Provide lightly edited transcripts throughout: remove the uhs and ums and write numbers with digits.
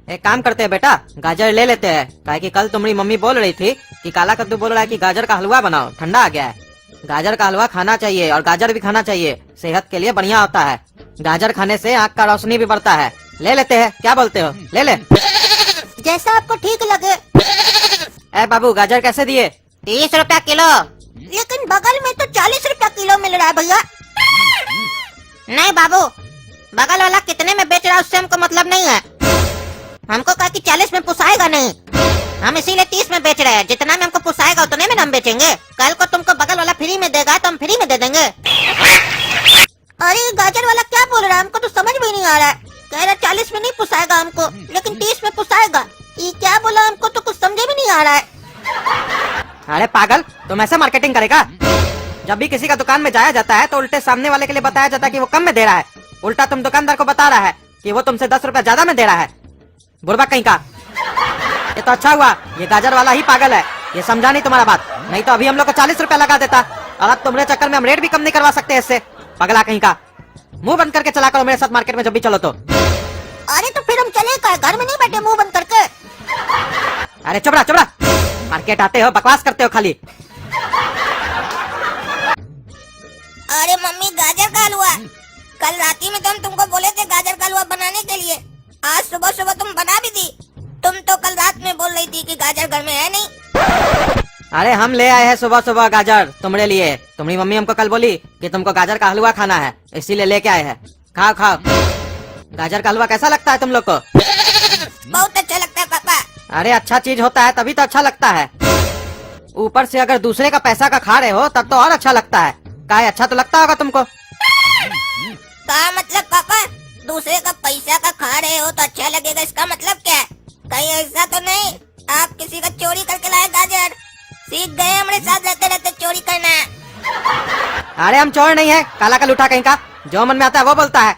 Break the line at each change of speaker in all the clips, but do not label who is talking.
एक काम करते हैं बेटा, गाजर ले लेते हैं। काहे कि कल तुम्हारी मम्मी बोल रही थी कि काला कद्दू बोल रहा है कि गाजर का हलवा बनाओ, ठंडा आ गया है। गाजर का हलवा खाना चाहिए और गाजर भी खाना चाहिए, सेहत के लिए बढ़िया होता है। गाजर खाने से आँख का रोशनी भी बढ़ता है। ले लेते हैं, क्या बोलते हो? ले ले।
जैसा आपको ठीक लगे।
ए बाबू, गाजर कैसे दिए?
30 रुपया किलो। लेकिन बगल में तो 40 रुपया किलो मिल रहा है भैया। नहीं बाबू, बगल वाला कितने में बेच रहा है उससे हमको मतलब नहीं है। हमको कहा कि 40 में पुसाएगा नहीं, हम इसीलिए 30 में बेच रहे हैं। जितना में हमको पुसाएगा उतने में हम बेचेंगे। कल को तुमको बगल वाला फ्री में देगा तो हम फ्री में दे देंगे। अरे गाजर वाला क्या बोल रहा है, हमको तो समझ में नहीं आ रहा है। कह रहा 40 में नहीं पुसाएगा हमको, लेकिन 30 में पुसाएगा। ये क्या बोला, हमको तो कुछ समझे में नहीं आ रहा है।
अरे पागल, तुम ऐसे मार्केटिंग करेगा? जब भी किसी का दुकान में जाया जाता है तो उल्टे सामने वाले के लिए बताया जाता है कि वो कम में दे रहा है। उल्टा तुम दुकानदार को बता रहा है कि वो तुमसे 10 रुपया ज्यादा में दे रहा है। बुरबा कहीं का। ये तो अच्छा हुआ ये गाजर वाला ही पागल है, ये समझा नहीं तुम्हारा बात। नहीं तो अभी हम लोग को 40 रुपया लगा देता, और अब तुम्हारे चक्कर में हम रेट भी कम नहीं करवा सकते इससे। पगला कहीं का, मुंह बंद करके चला करो मेरे साथ मार्केट में जब भी चलो तो।
अरे तो फिर हम चले का, घर में नहीं बैठे मुंह बंद करके।
अरे चुप रहा, मार्केट आते हो बकवास करते हो खाली।
अरे मम्मी, गाजर का हलवा। कल रात ही में तो हम तुमको बोले थे गाजर का हलवा बनाने के लिए। आज सुबह सुबह तुम बना भी दी। तुम तो कल रात में बोल रही थी कि गाजर घर में है नहीं।
अरे हम ले आए हैं सुबह सुबह गाजर तुम्हारे लिए। तुम्हारी मम्मी हमको कल बोली कि तुमको गाजर का हलवा खाना है, इसीलिए लेके आए हैं। खाओ खाओ। गाजर का हलवा कैसा लगता है तुम लोग को?
बहुत अच्छा लगता है पापा।
अरे अच्छा चीज होता है तभी तो अच्छा लगता है। ऊपर से अगर दूसरे का पैसा का खा रहे हो तब तो और अच्छा लगता है। काय अच्छा तो लगता होगा तुमको।
क्या मतलब पापा, दूसरे का पैसा का खा रहे हो तो अच्छा लगेगा, इसका मतलब क्या है? कहीं ऐसा तो नहीं आप किसी का चोरी करके लाए गाजर? सीख गए हमारे साथ रहते रहते चोरी करना।
अरे हम चोर नहीं है, काला का लूटा कहीं का, जो मन में आता है वो बोलता है।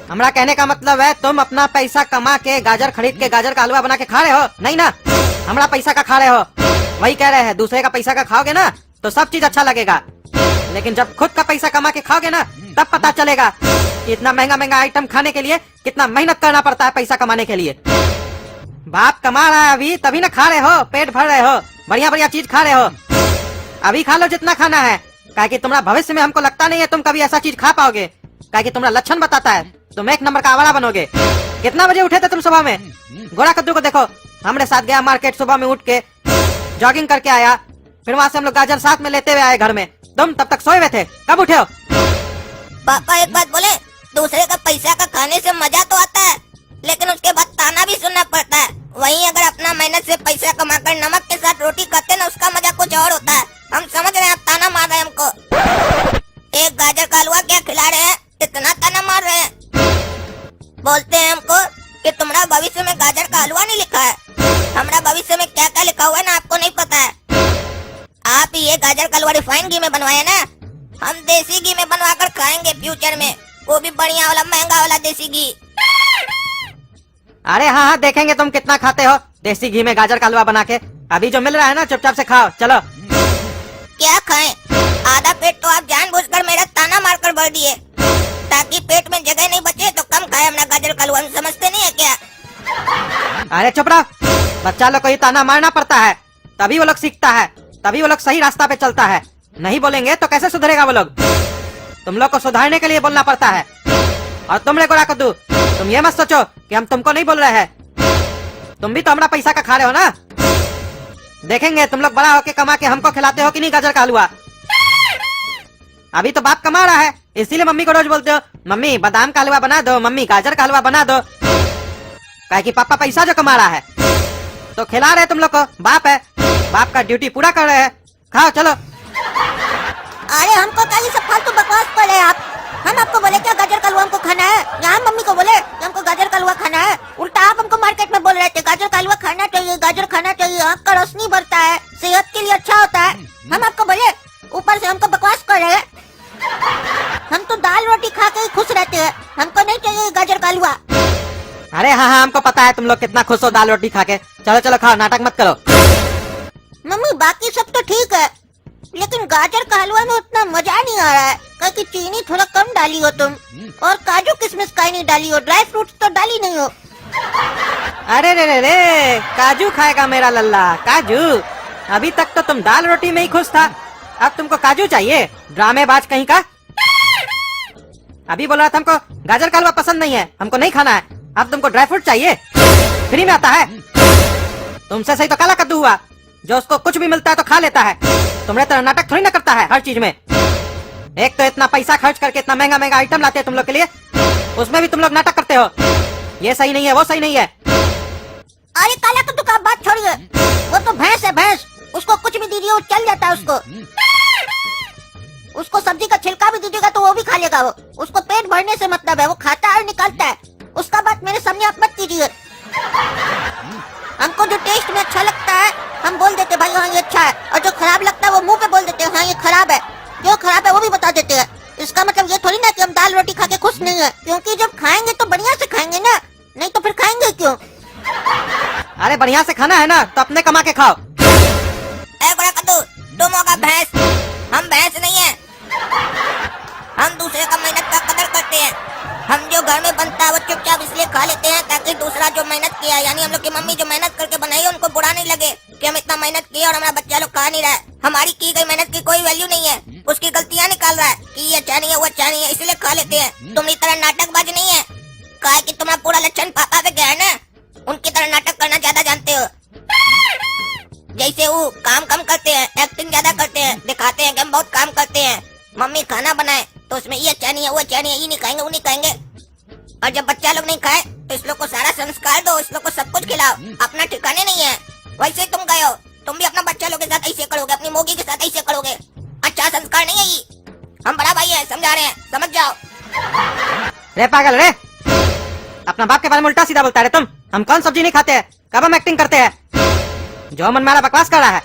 हमारा कहने का मतलब है तुम अपना पैसा कमा के गाजर खरीद के गाजर का हलवा बना के खा रहे हो, नहीं ना? हमारा पैसा का खा रहे हो, वही कह रहे हैं। दूसरे का पैसा का खाओगे ना तो सब चीज अच्छा लगेगा, लेकिन जब खुद का पैसा कमा के खाओगे ना तब पता चलेगा कि इतना महंगा महंगा आइटम खाने के लिए कितना मेहनत करना पड़ता है पैसा कमाने के लिए। बाप कमा रहा है अभी तभी ना खा रहे हो, पेट भर रहे हो, बढ़िया बढ़िया चीज खा रहे हो। अभी खा लो जितना खाना है, काहे कि तुम्हारा भविष्य में हमको लगता नहीं है तुम कभी ऐसा चीज खा पाओगे। काहे कि तुम्हारा लक्षण बताता है तुम एक नंबर का आवारा बनोगे। कितना बजे उठे थे तुम सुबह में? गोरा कद्दू को देखो, हमारे साथ गया मार्केट, सुबह में उठ के जॉगिंग करके आया, फिर वहाँ से हम लोग गाजर साथ में लेते हुए आए घर में। तुम तब तक सोए हुए थे, कब उठे हो?
पापा एक बात बोले, दूसरे का पैसा का खाने से मजा तो आता है, लेकिन उसके बाद ताना भी सुनना पड़ता है। वहीं अगर अपना मेहनत से पैसा कमाकर नमक के साथ रोटी खाते ना, उसका मजा कुछ और होता है। हम समझ रहे हैं आप ताना मार रहे हैं हमको। एक गाजर का हलवा क्या खिला रहे हैं, इतना ताना मार रहे हैं। बोलते हैं हमको कि तुम्हारा भविष्य में गाजर का हलवा नहीं लिखा है। हमारा भविष्य में क्या क्या लिखा हुआ है ना, आपको नहीं पता है। आप ये गाजर का हलवा रिफाइंड घी में बनवाए ना, हम देसी घी में बनवा कर खाएंगे फ्यूचर में, वो भी बढ़िया वाला महंगा वाला देसी घी।
अरे हाँ हाँ, देखेंगे तुम कितना खाते हो देसी घी में गाजर का हलवा बना के। अभी जो मिल रहा है ना चुपचाप से खाओ, चलो।
क्या खाएं? आधा पेट तो आप जानबूझकर मेरा ताना मारकर भर दिए ताकि पेट में जगह नहीं बचे, तो कम खाए अपना गाजर का हलवा। समझते नहीं है क्या?
अरे चुप रहो, बच्चा लोग को ही ताना मारना पड़ता है, तभी वो लोग सीखता है, तभी वो लोग सही रास्ता पे चलता है। नहीं बोलेंगे तो कैसे सुधरेगा वो लोग? तुम लोग को सुधारने के लिए बोलना पड़ता है। और तुम रे गोरा कद्दू, तुम ये मत सोचो कि हम तुमको नहीं बोल रहे हैं, तुम भी तो हमारा पैसा का खा रहे हो ना। देखेंगे तुम लोग बड़ा होके कमा के हमको खिलाते हो कि नहीं गाजर का हलवा। अभी तो बाप कमा रहा है, इसीलिए मम्मी को रोज बोलते हो मम्मी बादाम का हलवा बना दो, मम्मी गाजर का हलवा बना दो। काहे कि पापा पैसा जो कमा रहा है तो खिला रहे तुम लोग को, बाप है, बाप का ड्यूटी पूरा कर रहे हैं। खाओ चलो।
अरे हमको क्या ये सब फालतू बकवास कर रहे हैं आप? हम आपको बोले क्या गाजर का हलवा हमको खाना है? यहाँ मम्मी को बोले कि हमको गाजर का हलवा खाना है, उल्टा आप हमको मार्केट में बोल रहे थे गाजर का हलवा खाना चाहिए, गाजर खाना चाहिए, आँख का रोशनी बढ़ता है, सेहत के लिए अच्छा होता है। हम आपको बोले, ऊपर से हमको बकवास कर रहे हैं। हम तो दाल रोटी खा के ही खुश रहते हैं, हमको नहीं चाहिए गाजर का हलवा।
अरे हाँ हाँ, हमको पता है तुम लोग कितना खुश हो दाल रोटी खा के। चलो चलो खाओ, नाटक मत करो।
मम्मी बाकी सब तो ठीक है, लेकिन गाजर का हलवा में उतना मजा नहीं आ रहा है, क्योंकि चीनी थोड़ा कम डाली हो तुम, और काजू किशमिश का नहीं डाली हो, ड्राई फ्रूट्स तो डाली नहीं हो।
अरे रे रे रे, काजू खाएगा मेरा लल्ला, काजू। अभी तक तो तुम दाल रोटी में ही खुश था, अब तुमको काजू चाहिए? ड्रामेबाज कहीं का। अभी बोल रहा था हमको गाजर का हलवा पसंद नहीं है, हमको नहीं खाना है, अब तुमको ड्राई फ्रूट चाहिए? फ्री में आता है? तुमसे सही तो काला कद्दू हुआ, जो उसको कुछ भी मिलता है तो खा लेता है। तुम्हारे तरह नाटक थोड़ी ना करता है हर चीज में। एक तो इतना पैसा खर्च करके इतना महंगा महंगा आइटम लाते हैं तुम लोग के लिए, उसमें भी तुम लोग नाटक करते हो। ये सही नहीं है, वो सही नहीं है।
अरे काला कद्दू का बात छोड़िए, वो तो भैंस है भैंस, उसको कुछ भी दीजिए वो चल जाता है। उसको सब्जी का छिलका भी दीजिएगा तो वो भी खा लेगा। वो उसको पेट भरने से मतलब है, वो खाता है और निकालता है। उसका बात मेरे सामने आप मत कीजिए। हमको जो टेस्ट में अच्छा लगता है हम बोल देते भाई हाँ ये अच्छा है, और जो खराब लगता है वो मुंह पे बोल देते हैं हाँ ये खराब है। क्यों खराब है वो भी बता देते हैं। इसका मतलब ये थोड़ी ना कि हम दाल रोटी खा के खुश नहीं है, क्योंकि जब खाएंगे तो बढ़िया से खाएंगे ना, नहीं तो फिर खाएंगे क्यों?
अरे बढ़िया से खाना है ना तो अपने कमा के खाओ।
ए बड़ा कद्दू, तुम होगा भैंस, हम भैंस नहीं है। हम दूसरे का मेहनत का कदर करते हैं। हम जो घर में बनता है वो चुपचाप इसलिए खा लेते हैं ताकि दूसरा जो मेहनत किया, यानी हम लोग की मम्मी जो मेहनत करके बनाई है, उनको बुरा नहीं लगे कि हम इतना मेहनत किए और हमारा बच्चा लोग खा नहीं रहा है। हमारी की गई मेहनत की कोई वैल्यू नहीं है, उसकी गलतियाँ निकाल रहा है कि ये अच्छा नहीं है वो अच्छा नहीं है, इसलिए खा लेते हैं। तुम्हारी तरह नाटकबाज नहीं है, कहा कि तुम्हारा पूरा लक्षण पापा पे गया है ना, उनकी तरह नाटक करना ज्यादा जानते हो। जैसे वो काम कम करते हैं, एक्टिंग ज्यादा करते हैं, दिखाते हैं कि हम बहुत काम करते हैं। मम्मी खाना बनाए तो उसमें ये अच्छा नहीं है वो अच्छा नहीं है, ये नहीं खाएंगे वो नहीं खाएंगे, और जब बच्चा लोग नहीं खाए तो इस लोग को सारा संस्कार दो, इस लोग को सब कुछ खिलाओ। अपना ठिकाने नहीं है। वैसे तुम गए हो, तुम भी अपना बच्चा लोग के साथ ऐसे करोगे, अपनी मोगी के साथ ऐसे करोगे। अच्छा संस्कार नहीं है ये। हम बड़ा भाई है, समझा रहे हैं, समझ जाओ।
रे पागल रे, अपना बाप के बारे में उल्टा सीधा बोलता है तुम। हम कौन सब्जी नहीं खाते हैं, कब हम एक्टिंग करते हैं? जो मन मारा बकवास कर रहा है।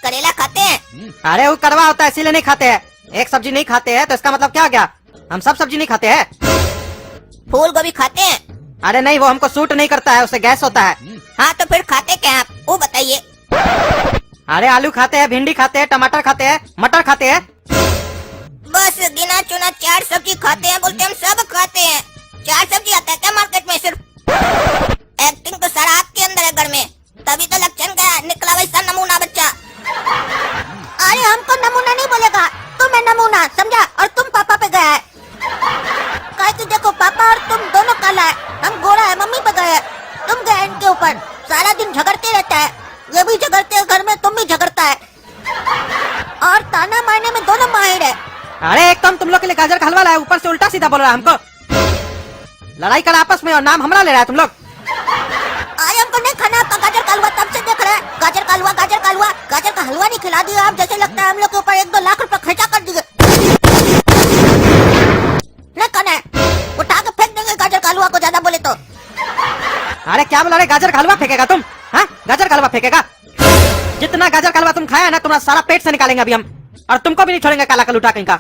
करेला खाते हैं?
अरे वो कड़वा होता है इसीलिए नहीं खाते हैं। एक सब्जी नहीं खाते हैं तो इसका मतलब क्या हो गया? हम सब सब्जी नहीं खाते हैं।
फूल गोभी खाते हैं?
अरे नहीं, वो हमको सूट नहीं करता है, उससे गैस होता है।
हाँ तो फिर खाते क्या आप, वो बताइए।
अरे आलू खाते हैं, भिंडी खाते हैं, टमाटर खाते हैं, मटर खाते हैं।
बस गिना चुना 4 सब्जी खाते हैं, बोलते हम सब खाते हैं। 4 सब्जी आता है क्या मार्केट में सिर्फ? एक्टिंग तो सारा आपके अंदर है घर में, तभी तो लक्षण गया, निकला वैसा नमूना बच्चा। अरे हमको नमूना नहीं बोलेगा, तुम है नमूना, समझा? और तुम पापा पे गया है। कहे कि देखो पापा और तुम दोनों काला है, हम गोरा है, मम्मी पे गए, तुम गए इनके ऊपर। सारा दिन झगड़ते रहता है, ये भी झगड़ते हैं घर में, तुम भी झगड़ता है, और ताना मारने में दोनों माहिर है।
अरे एकदम तुम लोग के लिए गाजर का हलवा लाया, ऊपर से उल्टा सीधा बोल रहा है हमको। लड़ाई कर आपस में और नाम हमारा ले रहा है तुम लोग।
अरे हमको नहीं खाना आपका गाजर का हलवा, तब से देख रहे हैं। गाजर का हलवा, गाजर का हलवा, गाजर का हलवा नहीं खिला दिया आप, जैसे लगता है हम लोग के ऊपर 1-2 लाख रुपए खर्चा कर दिए। नहीं खाना है, उठा के फेंक देंगे गाजर का हलवा को ज्यादा बोले तो।
अरे क्या बोला रे, गाजर का हलवा फेंकेगा तुम? हाँ गाजर का हलवा फेंकेगा? जितना गाजर का हलवा तुम खाया ना, तुम्हारा सारा पेट से निकालेंगे अभी हम, और तुमको भी नहीं छोड़ेंगे काला कलूटा कहीं का।